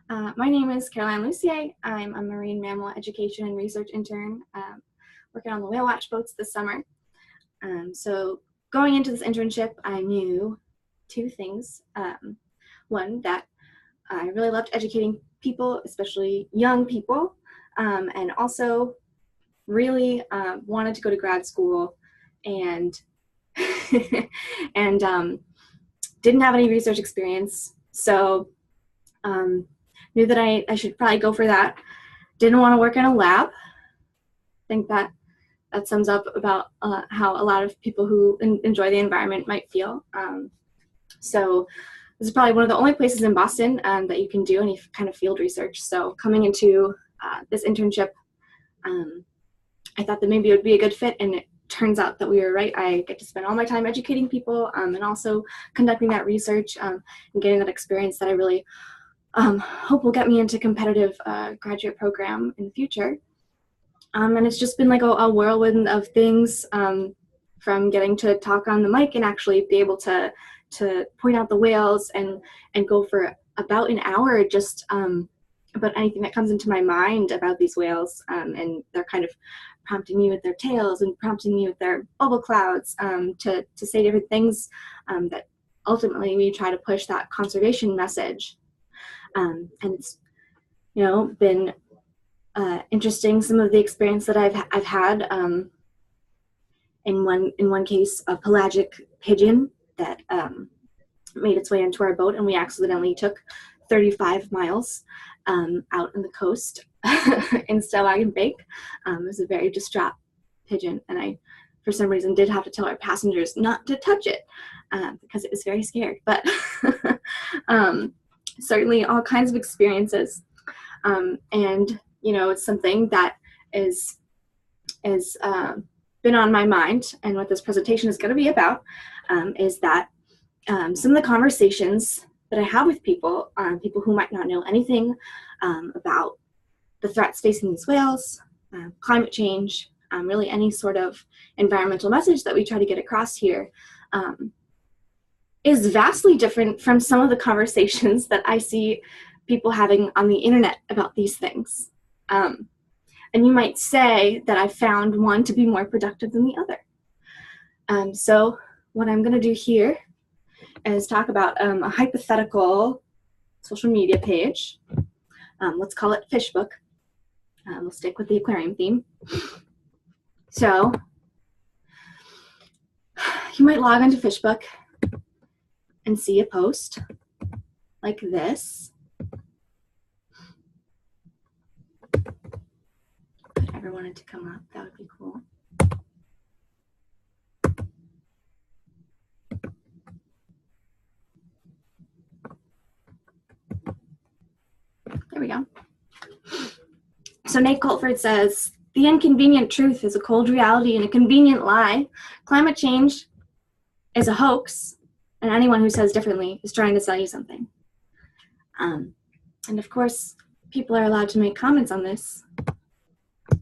My name is Caroline Lussier. I'm a marine mammal education and research intern working on the whale watch boats this summer. So going into this internship, I knew two things. One, that I really loved educating people, especially young people, and also really wanted to go to grad school and and didn't have any research experience. So knew that I should probably go for that. Didn't want to work in a lab. I think that sums up about how a lot of people who enjoy the environment might feel. So this is probably one of the only places in Boston that you can do any kind of field research. So coming into this internship, I thought that maybe it would be a good fit, and it turns out that we were right. I get to spend all my time educating people and also conducting that research and getting that experience that I really hope will get me into competitive graduate program in the future. And it's just been like a whirlwind of things, from getting to talk on the mic and actually be able to point out the whales and go for about an hour just about anything that comes into my mind about these whales. And they're kind of prompting me with their tails and prompting me with their bubble clouds to say different things that ultimately we try to push that conservation message. And it's, been interesting, some of the experience that I've had. In one case, a pelagic pigeon that made its way into our boat, and we accidentally took 35 miles out on the coast in Stellwagen Bake. It was a very distraught pigeon, and I, for some reason, did have to tell our passengers not to touch it because it was very scared. But certainly all kinds of experiences, and it's something that is been on my mind, and what this presentation is going to be about is that some of the conversations that I have with people who might not know anything about the threats facing these whales, climate change, really any sort of environmental message that we try to get across here, is vastly different from some of the conversations that I see people having on the internet about these things. And you might say that I found one to be more productive than the other. So what I'm going to do here is talk about a hypothetical social media page. Let's call it Fishbook. We'll stick with the aquarium theme. So you might log into Fishbook and see a post like this. If I ever wanted to come up, that would be cool. There we go. So Nate Colford says, "The inconvenient truth is a cold reality and a convenient lie. Climate change is a hoax, and anyone who says differently is trying to sell you something." And of course, people are allowed to make comments on this.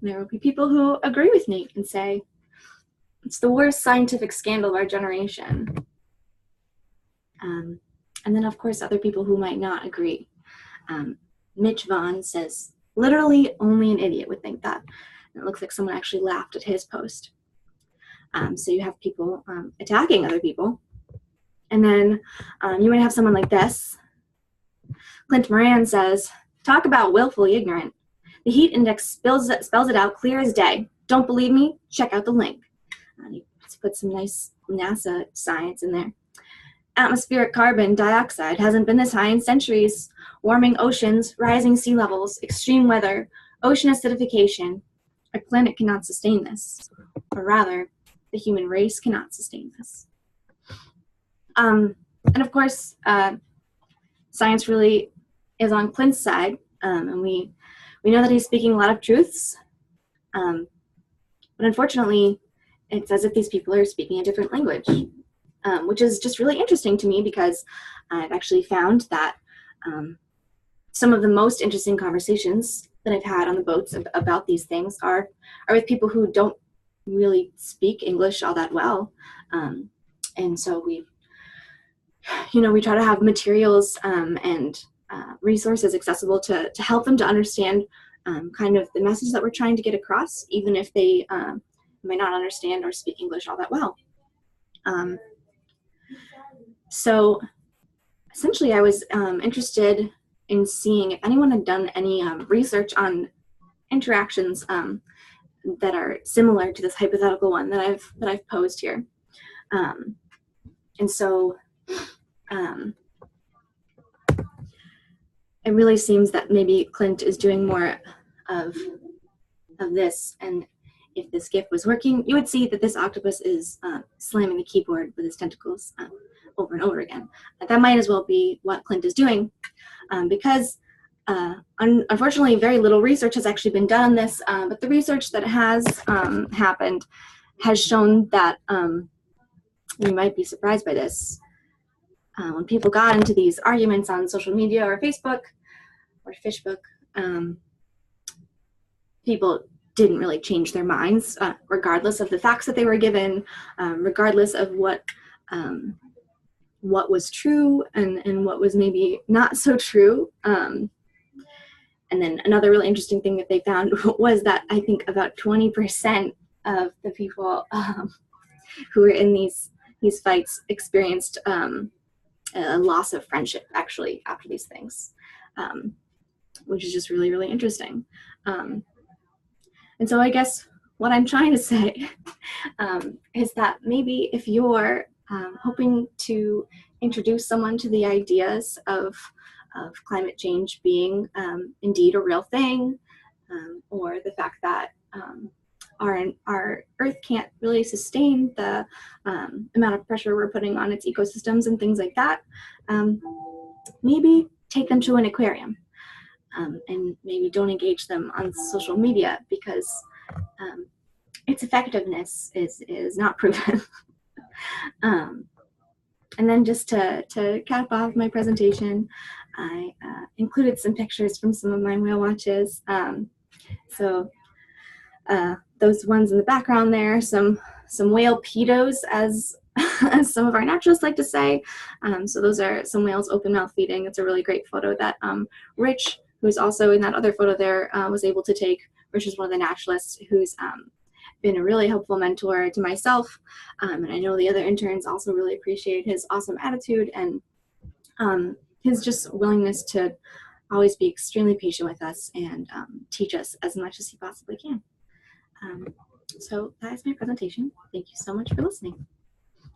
There will be people who agree with Nate and say, it's the worst scientific scandal of our generation. And then, of course, other people who might not agree. Mitch Vaughn says, "Literally only an idiot would think that." And it looks like someone actually laughed at his post. So you have people attacking other people. And then you might have someone like this. Clint Moran says, "Talk about willfully ignorant. The heat index spells it out clear as day. Don't believe me? Check out the link." He put some nice NASA science in there. "Atmospheric carbon dioxide hasn't been this high in centuries. Warming oceans, rising sea levels, extreme weather, ocean acidification. Our planet cannot sustain this. Or rather, the human race cannot sustain this." And of course, science really is on Clint's side, and we know that he's speaking a lot of truths, but unfortunately, it's as if these people are speaking a different language, which is just really interesting to me, because I've actually found that some of the most interesting conversations that I've had on the boats about these things are with people who don't really speak English all that well, and so we try to have materials and resources accessible to help them to understand kind of the message that we're trying to get across, even if they might not understand or speak English all that well. So essentially, I was interested in seeing if anyone had done any research on interactions that are similar to this hypothetical one that I've posed here. And so it really seems that maybe Clint is doing more of this, and if this GIF was working, you would see that this octopus is slamming the keyboard with his tentacles over and over again. That might as well be what Clint is doing, because unfortunately very little research has actually been done on this, but the research that has happened has shown that, you might be surprised by this, when people got into these arguments on social media or Facebook or Fishbook, people didn't really change their minds, regardless of the facts that they were given, regardless of what was true and what was maybe not so true. And then another really interesting thing that they found was that I think about 20% of the people who were in these fights experienced a loss of friendship, actually, after these things, which is just really, really interesting. And so I guess what I'm trying to say is that maybe if you're hoping to introduce someone to the ideas of climate change being indeed a real thing, or the fact that our Earth can't really sustain the amount of pressure we're putting on its ecosystems and things like that, maybe take them to an aquarium. And maybe don't engage them on social media, because its effectiveness is not proven. And then just to cap off my presentation, I included some pictures from some of my whale watches. So those ones in the background there, some whale pedos, as as some of our naturalists like to say. So those are some whales open mouth feeding. It's a really great photo that Rich, who's also in that other photo there, was able to take. Rich is one of the naturalists who's been a really helpful mentor to myself, and I know the other interns also really appreciate his awesome attitude and his just willingness to always be extremely patient with us and teach us as much as he possibly can. So that is my presentation. Thank you so much for listening.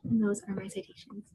And those are my citations.